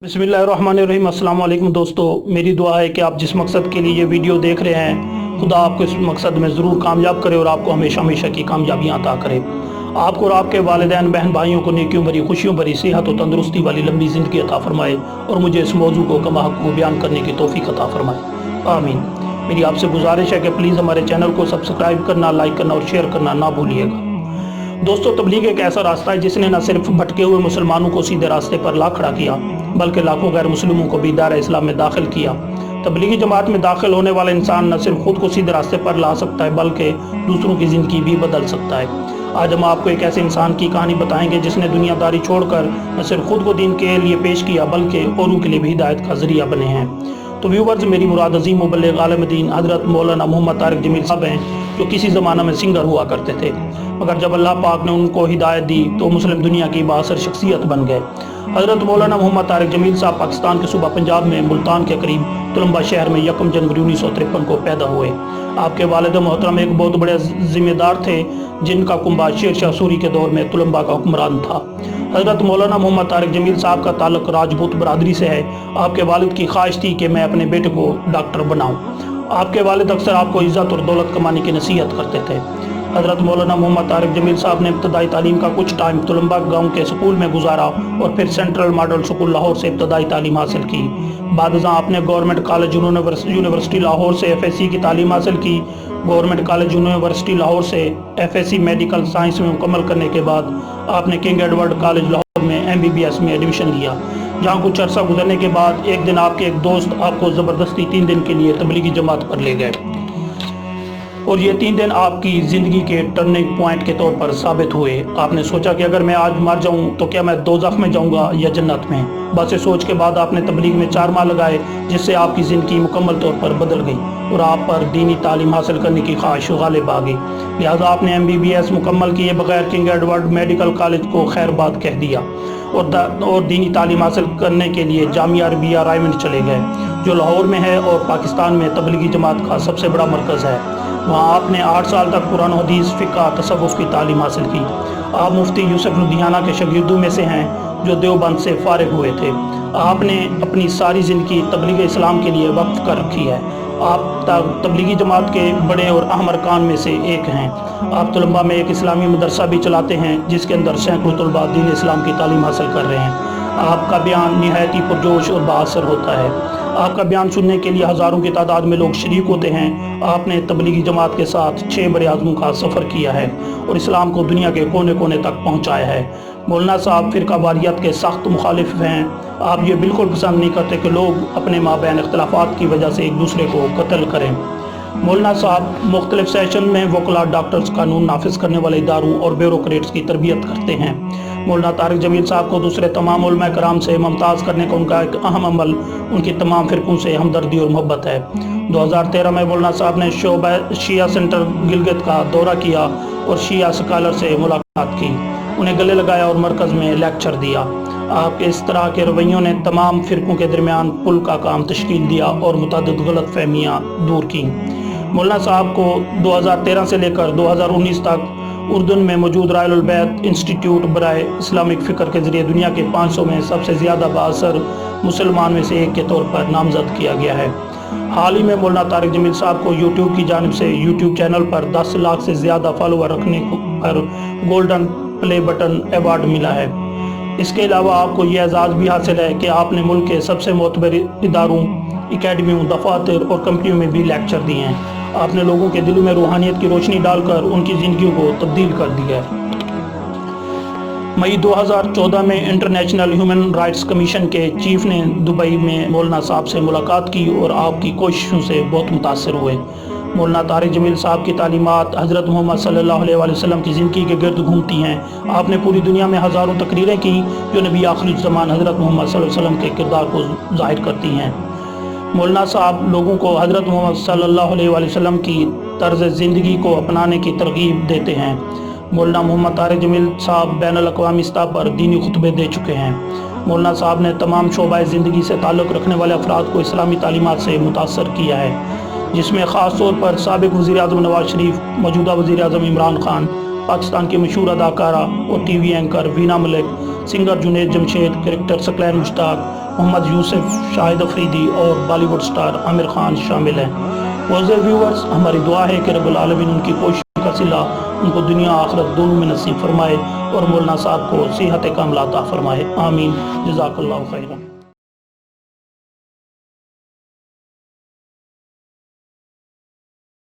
बिस्मिल्लाहिर्रहमानिर्रहीम। अस्सलाम वालेकुम दोस्तों, मेरी दुआ है कि आप जिस मकसद के लिए ये वीडियो देख रहे हैं, खुदा आपको इस मकसद में ज़रूर कामयाब करे और आपको हमेशा हमेशा की कामयाबियाँ अता करे। आपको और आपके वालिदैन बहन भाइयों को नेकियों भरी, खुशियों भरी, सेहत और तंदुरुस्ती वाली लंबी ज़िंदगी अता फरमाए और मुझे इस मौजू को कमा हक़ को बयान करने की तौफीक अता फरमाए, आमीन। मेरी आपसे गुजारिश है कि प्लीज़ हमारे चैनल को सब्सक्राइब करना, लाइक करना और शेयर करना ना भूलिएगा। दोस्तों, तबलीग एक ऐसा रास्ता है जिसने न सिर्फ भटके हुए मुसलमानों को सीधे रास्ते पर ला खड़ा किया, बल्कि लाखों गैर मुस्लिमों को भी दायरा इस्लाम में दाखिल किया। तबलीगी जमात में दाखिल होने वाला इंसान न सिर्फ खुद को सीधे रास्ते पर ला सकता है, बल्कि दूसरों की ज़िंदगी भी बदल सकता है। आज हम आपको एक ऐसे इंसान की कहानी बताएंगे जिसने दुनियादारी छोड़कर न सिर्फ खुद को दीन के लिए पेश किया, बल्कि औरों के लिए भी हिदायत का ज़रिया बने हैं। तो व्यूवर्स, मेरी मुराद अजीम मुबल्लिग आलम दीन हज़रत मौलाना मोहम्मद तारिक जमील साहब हैं, जो किसी ज़माना में सिंगर हुआ करते थे, मगर जब अल्लाह पाक ने उनको हिदायत दी तो मुस्लिम दुनिया की बाअसर शख्सियत बन गए। हज़रत मौलाना मोहम्मद तारिक जमील साहब पाकिस्तान के सूबा पंजाब में मुल्तान के करीब तुलंबा शहर में 1 जनवरी 1953 को पैदा हुए। आपके वालिद मोहतरम एक बहुत बड़े जिम्मेदार थे, जिनका कुंबा शेर शाह सूरी के दौर में तुलंबा का हुक्मरान था। हज़रत मौलाना मोहम्मद तारिक जमील साहब का ताल्लुक राजपूत बरादरी से है। आपके वालिद की ख्वाहिश थी कि मैं अपने बेटे को डॉक्टर बनाऊं। आपके वालिद अक्सर आपको इज़्ज़त और दौलत कमाने की नसीहत करते थे। हज़रत मौलाना मोहम्मद तारिक जमील साहब ने इब्तदाई तालीम का कुछ टाइम तुलंबा गाँव के स्कूल में गुजारा और फिर सेंट्रल मॉडल स्कूल लाहौर से इब्तदाई तालीम हासिल की। बाद आपने गवर्नमेंट कॉलेज यूनिवर्सिटी लाहौर से FSc की तालीम हासिल की। गवर्नमेंट कॉलेज यूनिवर्सिटी लाहौर से FSc मेडिकल साइंस में मुकम्मल करने के बाद आपने किंग एडवर्ड कॉलेज लाहौर में MBBS में एडमिशन लिया, जहाँ कुछ अर्सा गुजरने के बाद एक दिन आपके एक दोस्त आपको ज़बरदस्ती 3 दिन के लिए तबलीगी जमात पर ले गए और ये 3 दिन आपकी ज़िंदगी के टर्निंग पॉइंट के तौर पर साबित हुए। आपने सोचा कि अगर मैं आज मर जाऊं तो क्या मैं दोज़ख में जाऊंगा या जन्नत में। बस ये सोच के बाद आपने तबलीग में 4 माह लगाए, जिससे आपकी ज़िंदगी मुकम्मल तौर पर बदल गई और आप पर दीनी तालीम हासिल करने की ख्वाहिश गालिब आ गई। लिहाजा आपने MBBS मुकम्मल किए बगैर किंग एडवर्ड मेडिकल कॉलेज को खैरबाद कह दिया और दीनी तालीम हासिल करने के लिए जामिया अरबिया रायमंड चले गए, जो लाहौर में है और पाकिस्तान में तबलीगी जमात का सबसे बड़ा मरकज़ है। वहाँ आपने 8 साल तक कुरान हदीस फ़िक़्ह तसव्वुफ़ की तालीम हासिल की। आप मुफ्ती यूसुफ लुधियाना के शागिर्दों में से हैं, जो देवबंद से फ़ारिग हुए थे। आपने अपनी सारी ज़िंदगी तबलीग इस्लाम के लिए वक्फ कर रखी है। आप तबलीगी जमात के बड़े और अहम अरकान में से एक हैं। आप तुलंबा में एक इस्लामी मदरसा भी चलाते हैं, जिसके अंदर सैकड़ों तलबा दीन इस्लाम की तालीम हासिल कर रहे हैं। आपका बयान निहायत ही पुरजोश और बाअसर होता है। आपका बयान सुनने के लिए हज़ारों की तादाद में लोग शरीक होते हैं। आपने तबलीगी जमात के साथ 6 बड़े आज़मों का सफ़र किया है और इस्लाम को दुनिया के कोने कोने तक पहुँचाया है। मौलाना साहब फ़िरका वारियत के सख्त मुखालिफ हैं। आप ये बिल्कुल पसंद नहीं करते कि लोग अपने माबैन इख्तलाफात की वजह से एक दूसरे को कत्ल करें। मौलाना साहब मुख्तलिफ सेशन में वकला, डॉक्टर्स, कानून नाफिज करने वाले इदारों और ब्यूरोक्रेट्स की तरबियत करते हैं। मौलाना तारिक जमील साहब को दूसरे तमाम उलमा कराम से मुमताज़ करने का उनका एक अहम अमल उनकी तमाम फ़िरकों से हमदर्दी और मोहब्बत है। 2013 में मौलाना साहब ने शोबा शिया सेंटर गिलगित का दौरा किया और शिया स्कॉलर से मुलाकात की, उन्हें गले लगाया और मरकज़ में लेक्चर दिया। आपके इस तरह के रवैयों ने तमाम फ़िरकों के दरमियान पुल का काम तश्कील दिया और मुतअद्दिद गलत फहमियाँ दूर की। मौलाना साहब को 2013 से लेकर 2019 तक उर्दन में मौजूद रायलुल बैत इंस्टीट्यूट बराए इस्लामिक फ़िक्र के ज़रिए दुनिया के 500 में सबसे ज़्यादा बाअसर मुसलमान में से एक के तौर पर नामज़द किया गया है। हाल ही में मौलाना तारिक जमील साहब को यूट्यूब की जानिब से यूट्यूब चैनल पर 10 लाख से ज़्यादा फॉलोअर रखने पर गोल्डन प्ले बटन अवार्ड मिला है। इसके अलावा आपको यह एजाज़ भी हासिल है कि आपने मुल्क के सबसे मोतबर इदारों, एकेडमियों, दफातर और कंपनियों में भी लेक्चर दिए हैं। आपने लोगों के दिलों में रूहानियत की रोशनी डालकर उनकी ज़िंदगी को तब्दील कर दिया है। मई 2014 में इंटरनेशनल ह्यूमन राइट्स कमीशन के चीफ ने दुबई में मौलाना साहब से मुलाकात की और आपकी कोशिशों से बहुत मुतासर हुए। मौलाना तारिक जमील साहब की तालीमात हज़रत मोहम्मद सल्लल्लाहु अलैहि वसल्लम की ज़िंदगी के गिर्द घूमती हैं। आपने पूरी दुनिया में हज़ारों तकरीरें की जो नबी आखिरी ज़मान हज़रत मोहम्मद सल्लल्लाहु अलैहि वसल्लम के किरदार को ज़ाहिर करती हैं। मौलाना साहब लोगों को हज़रत मोहम्मद सल्लल्लाहु अलैहि वसल्लम की तर्ज़ ज़िंदगी को अपनाने की तरगीब देते हैं। मौलाना मोहम्मद तारिक जमील साहब बैनुल अक़वामी सतह पर दीनी खुतबे दे चुके हैं। मौलाना साहब ने तमाम शोबाए ज़िंदगी से ताल्लुक़ रखने वाले अफराद को इस्लामी तालीमात से मुतासर किया है, जिसमें ख़ास तौर पर साबिक़ वज़ीर आज़म नवाज़ शरीफ, मौजूदा वज़ीर आज़म इमरान खान, पाकिस्तान की मशहूर अदाकारा और TV anchor Veena Malik, singer Junaid Jamshed, cricketer Saqlain Mushtaq, Muhammad Yousuf, Shahid Afridi اور Bollywood star Aamir Khan شامل ہیں۔ معزز ویورز، ہماری دعا ہے کہ رب العالمین ان کی کوششوں کا صلہ ان کو دنیا آخرت دونوں میں نصیب فرمائے اور مولانا صاحب کو صحت کاملہ عطا فرمائے، آمین۔ جزاک اللہ خیرا۔